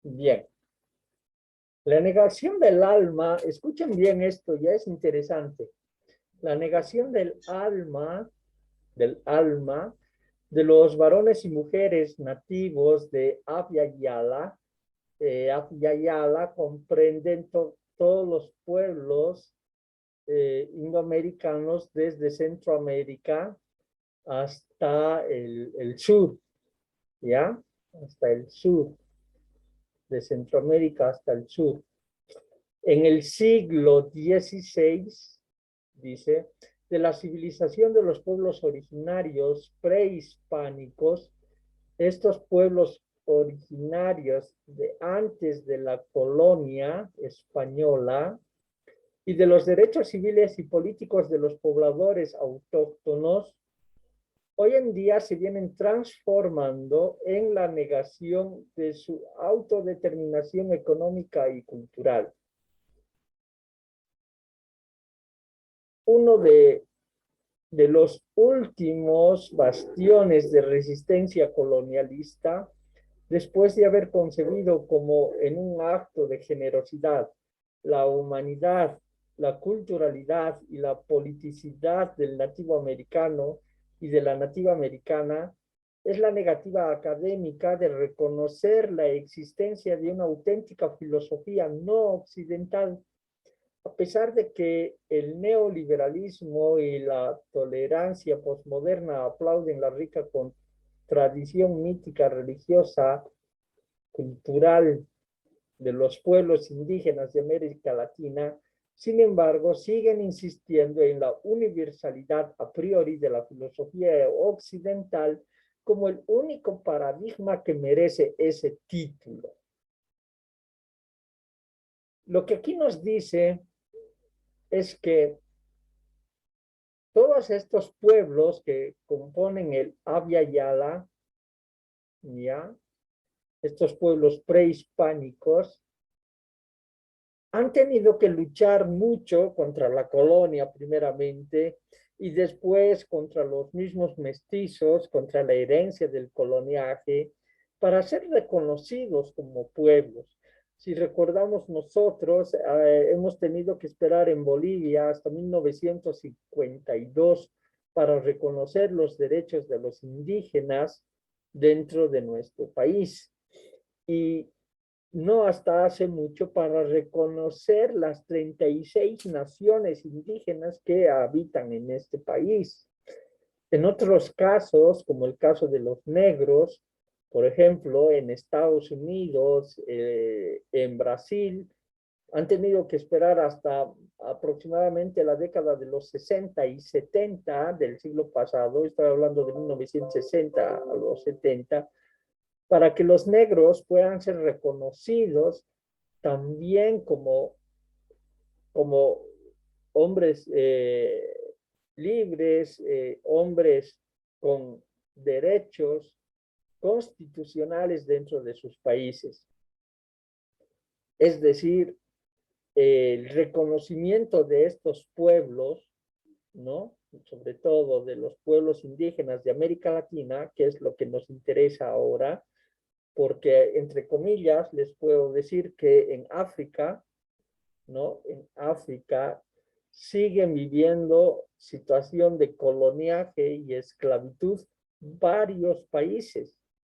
Bien. La negación del alma, escuchen bien esto, ya es interesante. La negación del alma de los varones y mujeres nativos de Abya Yala. Abya Yala comprenden todos los pueblos indoamericanos desde Centroamérica hasta el sur, ¿ya? Hasta el sur, de Centroamérica hasta el sur. En el siglo XVI, dice, de la civilización de los pueblos originarios prehispánicos, estos pueblos originarios de antes de la colonia española y de los derechos civiles y políticos de los pobladores autóctonos, hoy en día se vienen transformando en la negación de su autodeterminación económica y cultural. Uno de los últimos bastiones de resistencia colonialista, después de haber concebido como en un acto de generosidad la humanidad, la culturalidad y la politicidad del nativo americano y de la nativa americana, es la negativa académica de reconocer la existencia de una auténtica filosofía no occidental, a pesar de que el neoliberalismo y la tolerancia posmoderna aplauden la rica tradición mítica religiosa, cultural de los pueblos indígenas de América Latina, sin embargo, siguen insistiendo en la universalidad a priori de la filosofía occidental como el único paradigma que merece ese título. Lo que aquí nos dice es que todos estos pueblos que componen el Abya Yala, ¿ya? Estos pueblos prehispánicos, han tenido que luchar mucho contra la colonia primeramente y después contra los mismos mestizos, contra la herencia del coloniaje, para ser reconocidos como pueblos. Si recordamos nosotros, hemos tenido que esperar en Bolivia hasta 1952 para reconocer los derechos de los indígenas dentro de nuestro país. Y no hasta hace mucho para reconocer las 36 naciones indígenas que habitan en este país. En otros casos, como el caso de los negros, por ejemplo, en Estados Unidos, en Brasil, han tenido que esperar hasta aproximadamente la década de los 60 y 70 del siglo pasado, estoy hablando de 1960 a los 70, para que los negros puedan ser reconocidos también como hombres libres, hombres con derechos constitucionales dentro de sus países. Es decir, el reconocimiento de estos pueblos, ¿no? Sobre todo de los pueblos indígenas de América Latina, que es lo que nos interesa ahora, porque entre comillas les puedo decir que en África, ¿no? En África siguen viviendo situación de coloniaje y esclavitud varios países,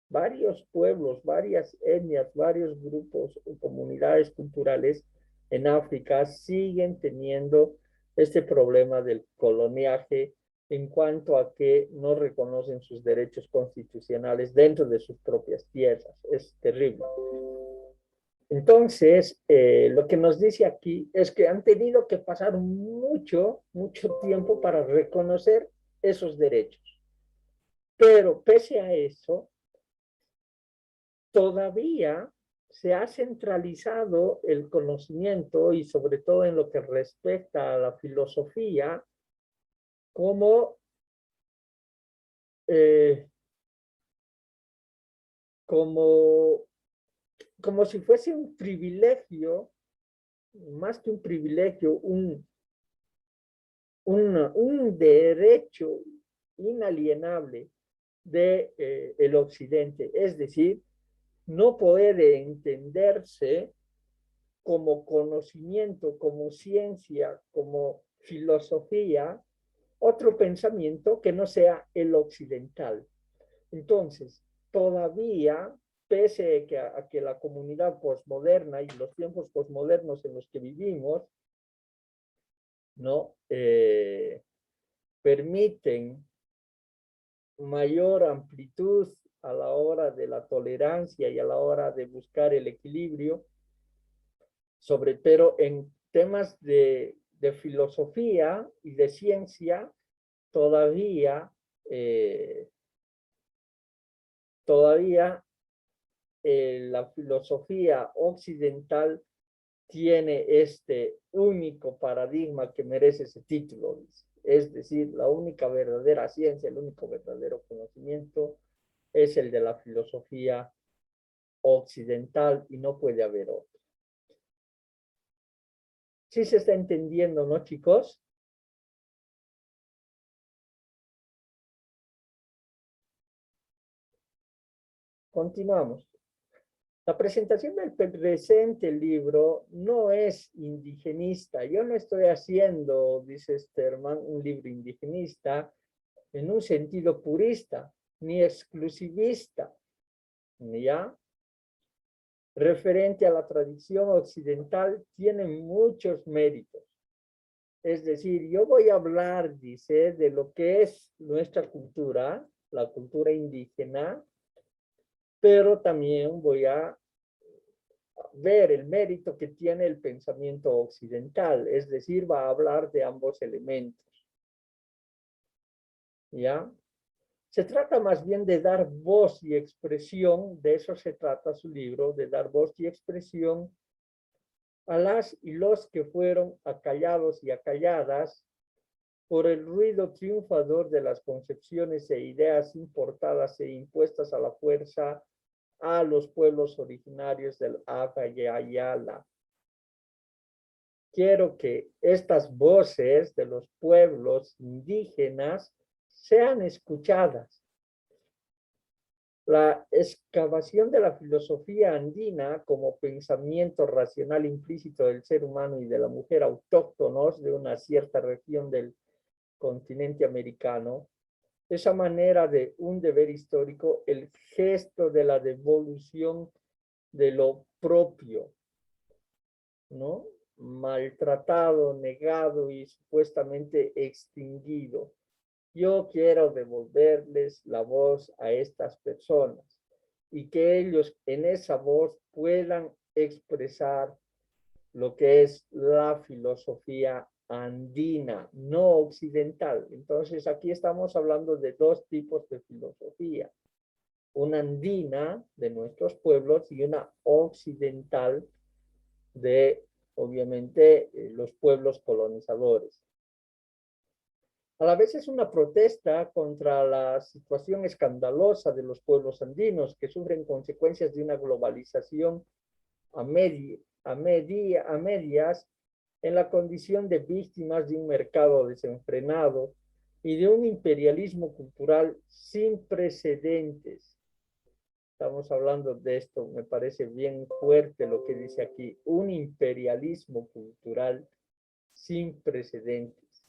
varios pueblos, varias etnias, varios grupos o comunidades culturales en África siguen teniendo este problema del coloniaje en cuanto a que no reconocen sus derechos constitucionales dentro de sus propias tierras. Es terrible. Entonces, lo que nos dice aquí es que han tenido que pasar mucho, mucho tiempo para reconocer esos derechos. Pero pese a eso, todavía se ha centralizado el conocimiento y sobre todo en lo que respecta a la filosofía como, eh, como, como si fuese un privilegio, más que un privilegio, un derecho inalienable de, el occidente. Es decir, no puede entenderse como conocimiento, como ciencia, como filosofía, otro pensamiento que no sea el occidental. Entonces, todavía, pese a que la comunidad posmoderna y los tiempos posmodernos en los que vivimos, ¿no? Permiten mayor amplitud a la hora de la tolerancia y a la hora de buscar el equilibrio, pero en temas de filosofía y de ciencia, todavía, eh, todavía la filosofía occidental tiene este único paradigma que merece ese título. Es decir, la única verdadera ciencia, el único verdadero conocimiento es el de la filosofía occidental y no puede haber otro. ¿Sí se está entendiendo, no, chicos? Continuamos. La presentación del presente libro no es indigenista. Yo no estoy haciendo, dice Sterman, un libro indigenista en un sentido purista, ni exclusivista, ¿ya? Referente a la tradición occidental, tiene muchos méritos. Es decir, yo voy a hablar, dice, de lo que es nuestra cultura, la cultura indígena, pero también voy a ver el mérito que tiene el pensamiento occidental, es decir, va a hablar de ambos elementos, ¿ya? Se trata más bien de dar voz y expresión, de eso se trata su libro, de dar voz y expresión a las y los que fueron acallados y acalladas por el ruido triunfador de las concepciones e ideas importadas e impuestas a la fuerza a los pueblos originarios del Abya y Ayala. Quiero que estas voces de los pueblos indígenas sean escuchadas. La excavación de la filosofía andina como pensamiento racional implícito del ser humano y de la mujer autóctonos de una cierta región del continente americano, esa manera de un deber histórico, el gesto de la devolución de lo propio, ¿no? Maltratado, negado y supuestamente extinguido. Yo quiero devolverles la voz a estas personas y que ellos en esa voz puedan expresar lo que es la filosofía andina, no occidental. Entonces aquí estamos hablando de dos tipos de filosofía, una andina de nuestros pueblos y una occidental de, obviamente, los pueblos colonizadores. A la vez es una protesta contra la situación escandalosa de los pueblos andinos que sufren consecuencias de una globalización a medias en la condición de víctimas de un mercado desenfrenado y de un imperialismo cultural sin precedentes. Estamos hablando de esto, me parece bien fuerte lo que dice aquí, un imperialismo cultural sin precedentes.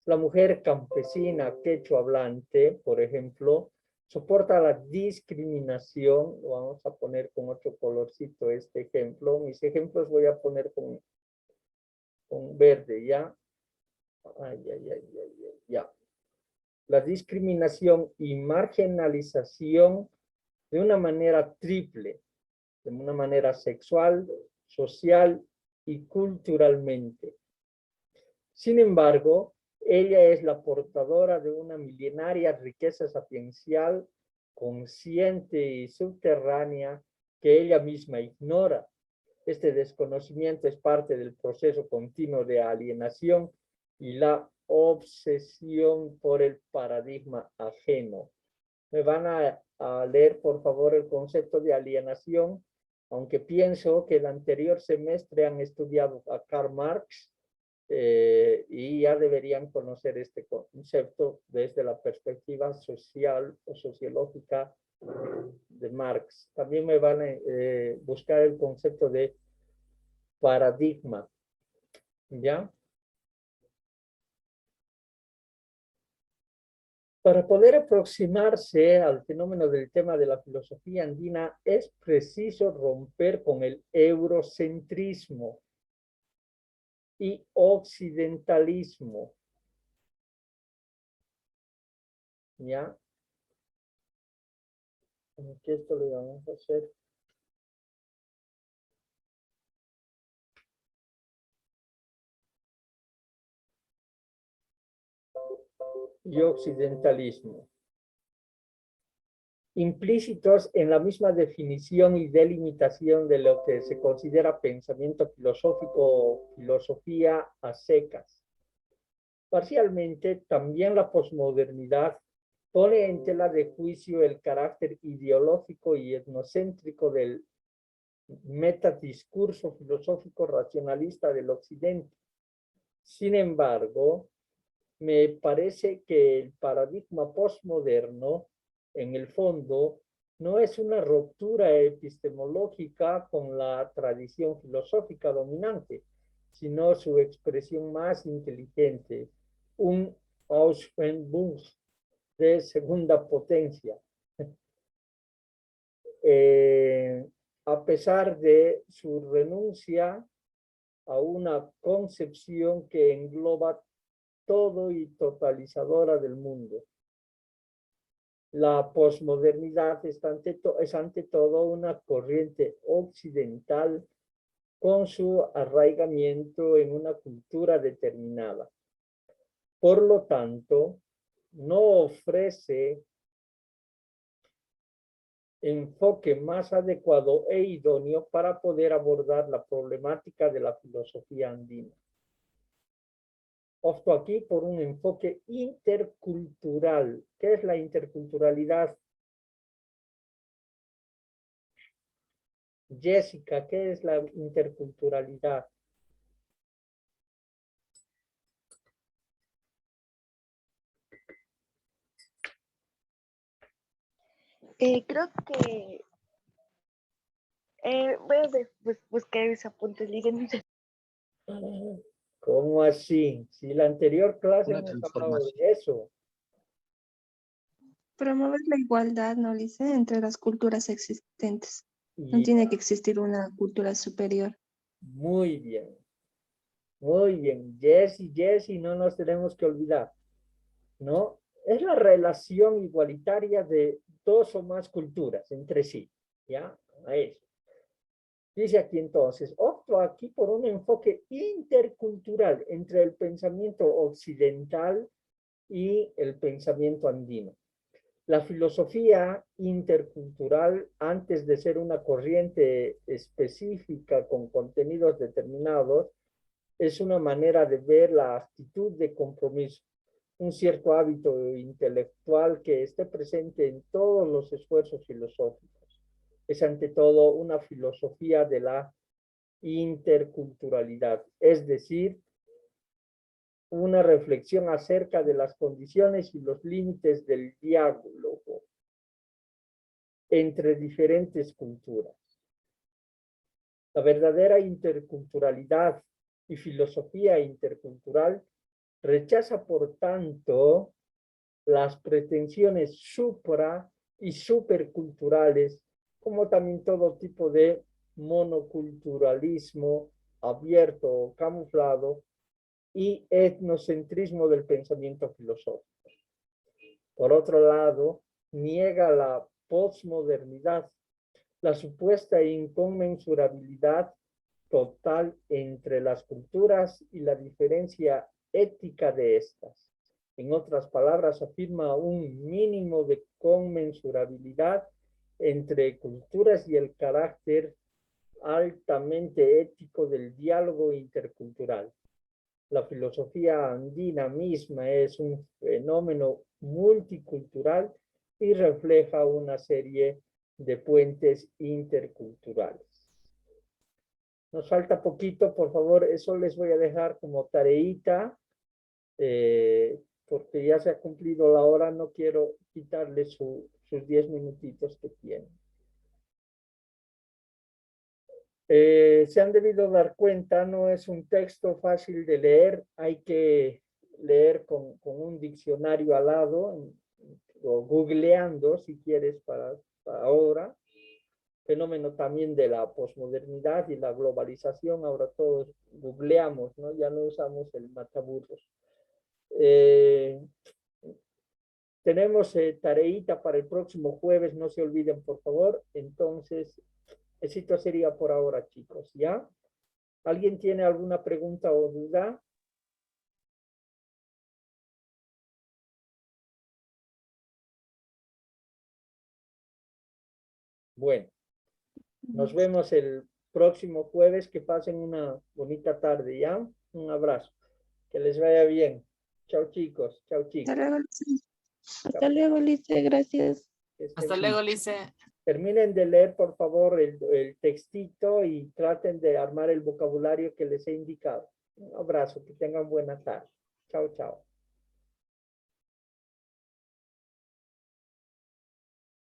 La mujer campesina quechua hablante, por ejemplo, soporta la discriminación, lo vamos a poner con otro colorcito este ejemplo, mis ejemplos voy a poner con verde, ¿ya? Ya. La discriminación y marginalización de una manera triple, de una manera sexual, social y culturalmente. Sin embargo, ella es la portadora de una milenaria riqueza sapiencial, consciente y subterránea que ella misma ignora. Este desconocimiento es parte del proceso continuo de alienación y la obsesión por el paradigma ajeno. Me van a leer, por favor, el concepto de alienación, aunque pienso que el anterior semestre han estudiado a Karl Marx y ya deberían conocer este concepto desde la perspectiva social o sociológica de Marx. También me van a buscar el concepto de paradigma, ¿ya? Para poder aproximarse al fenómeno del tema de la filosofía andina, es preciso romper con el eurocentrismo y occidentalismo, ¿ya? Aquí esto lo vamos a hacer. Y occidentalismo, implícitos en la misma definición y delimitación de lo que se considera pensamiento filosófico o filosofía a secas. Parcialmente, también la posmodernidad pone en tela de juicio el carácter ideológico y etnocéntrico del metadiscurso filosófico racionalista del Occidente. Sin embargo, me parece que el paradigma postmoderno, en el fondo, no es una ruptura epistemológica con la tradición filosófica dominante, sino su expresión más inteligente, un Ausschweibung de segunda potencia. Eh, a pesar de su renuncia a una concepción que engloba todo y totalizadora del mundo. La posmodernidad es ante todo una corriente occidental con su arraigamiento en una cultura determinada. Por lo tanto, no ofrece enfoque más adecuado e idóneo para poder abordar la problemática de la filosofía andina. Opto aquí por un enfoque intercultural. ¿Qué es la interculturalidad? Jessica, ¿qué es la interculturalidad? Creo que voy a buscar mis apuntes, líderes. ¿Cómo así? Si la anterior clase Una hemos hablado transformación. de eso. Promover la igualdad, ¿no, Lice? Entre las culturas existentes. No Y tiene que existir una cultura superior. muy bien. Muy bien. Jessie, no nos tenemos que olvidar, ¿no? Es la relación igualitaria de dos o más culturas entre sí, ¿ya? A eso. Dice aquí entonces, opto aquí por un enfoque intercultural entre el pensamiento occidental y el pensamiento andino. La filosofía intercultural, antes de ser una corriente específica con contenidos determinados, es una manera de ver la actitud de compromiso, un cierto hábito intelectual que esté presente en todos los esfuerzos filosóficos. Es ante todo una filosofía de la interculturalidad, es decir, una reflexión acerca de las condiciones y los límites del diálogo entre diferentes culturas. La verdadera interculturalidad y filosofía intercultural rechaza, por tanto, las pretensiones supra y superculturales, como también todo tipo de monoculturalismo abierto o camuflado y etnocentrismo del pensamiento filosófico. Por otro lado, niega la posmodernidad, la supuesta inconmensurabilidad total entre las culturas y la diferencia ética de estas. En otras palabras, afirma un mínimo de conmensurabilidad entre culturas y el carácter altamente ético del diálogo intercultural. La filosofía andina misma es un fenómeno multicultural y refleja una serie de puentes interculturales. Nos falta poquito, por favor, eso les voy a dejar como tareita, porque ya se ha cumplido la hora, no quiero quitarles sus 10 minutitos que tienen. Se han debido dar cuenta, no es un texto fácil de leer, hay que leer con un diccionario al lado, o googleando si quieres para ahora. Fenómeno también de la posmodernidad y la globalización, ahora todos googleamos, ¿no? Ya no usamos el mataburros. Tenemos tareita para el próximo jueves, no se olviden, por favor. Entonces, esto sería por ahora, chicos, ¿ya? ¿Alguien tiene alguna pregunta o duda? Bueno, nos vemos el próximo jueves. Que pasen una bonita tarde, ¿ya? Un abrazo. Que les vaya bien. Chao, chicos. Chao, Hasta chicos. luego, Lice. Hasta Chao. luego, Lice. Gracias. Que estén Hasta bien. luego, Lice. Terminen de leer, por favor, el textito y traten de armar el vocabulario que les he indicado. Un abrazo. Que tengan buena tarde. Chao, chao.